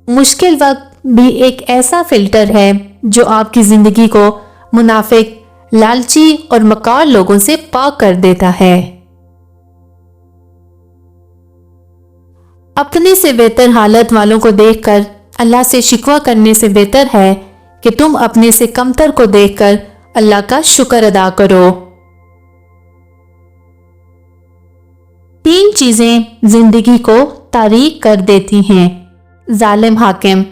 مشکل وقت بھی ایک ایسا فلٹر ہے جو آپ کی زندگی کو منافق، لالچی اور مکار لوگوں سے پاک کر دیتا ہے۔ اپنے سے بہتر حالت والوں کو دیکھ کر اللہ سے شکوہ کرنے سے بہتر ہے کہ تم اپنے سے کمتر کو دیکھ کر اللہ کا شکر ادا کرو۔ 3 چیزیں زندگی کو تاریک کر دیتی ہیں: ظالم حاکم،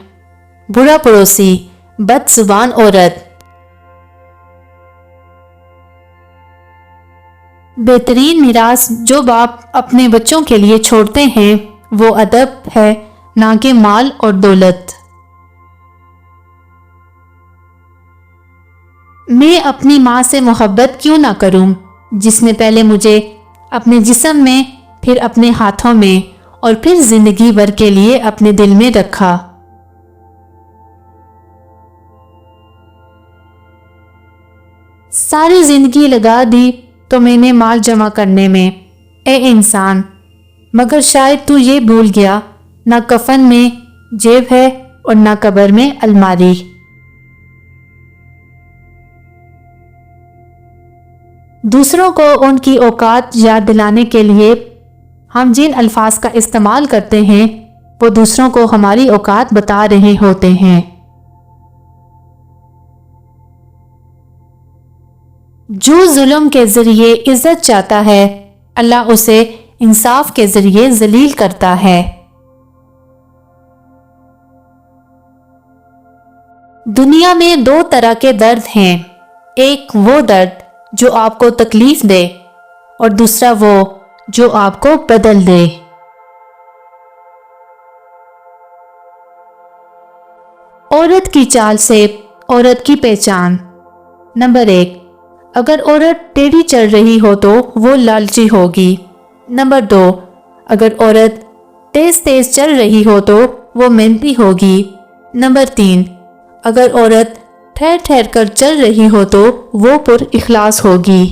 برا پڑوسی، بد زبان عورت۔ بہترین میراث جو باپ اپنے بچوں کے لیے چھوڑتے ہیں وہ ادب ہے، نہ کہ مال اور دولت۔ میں اپنی ماں سے محبت کیوں نہ کروں جس نے پہلے مجھے اپنے جسم میں، پھر اپنے ہاتھوں میں اور پھر زندگی بھر کے لیے اپنے دل میں رکھا۔ ساری زندگی لگا دی تو میں نے مال جمع کرنے میں، اے انسان، مگر شاید تو یہ بھول گیا نہ کفن میں جیب ہے اور نہ قبر میں الماری۔ دوسروں کو ان کی اوقات یاد دلانے کے لیے ہم جن الفاظ کا استعمال کرتے ہیں وہ دوسروں کو ہماری اوقات بتا رہے ہوتے ہیں۔ جو ظلم کے ذریعے عزت چاہتا ہے اللہ اسے انصاف کے ذریعے ذلیل کرتا ہے۔ دنیا میں 2 طرح کے درد ہیں، ایک وہ درد جو آپ کو تکلیف دے اور دوسرا وہ جو آپ کو بدل دے۔ عورت کی چال سے عورت کی پہچان۔ نمبر 1، اگر عورت ٹیڑھی چل رہی ہو تو وہ لالچی ہوگی۔ نمبر 2، اگر عورت تیز تیز چل رہی ہو تو وہ محنتی ہوگی۔ نمبر 3، اگر عورت ٹھہر ٹھہر کر چل رہی ہو تو وہ پر اخلاص ہوگی۔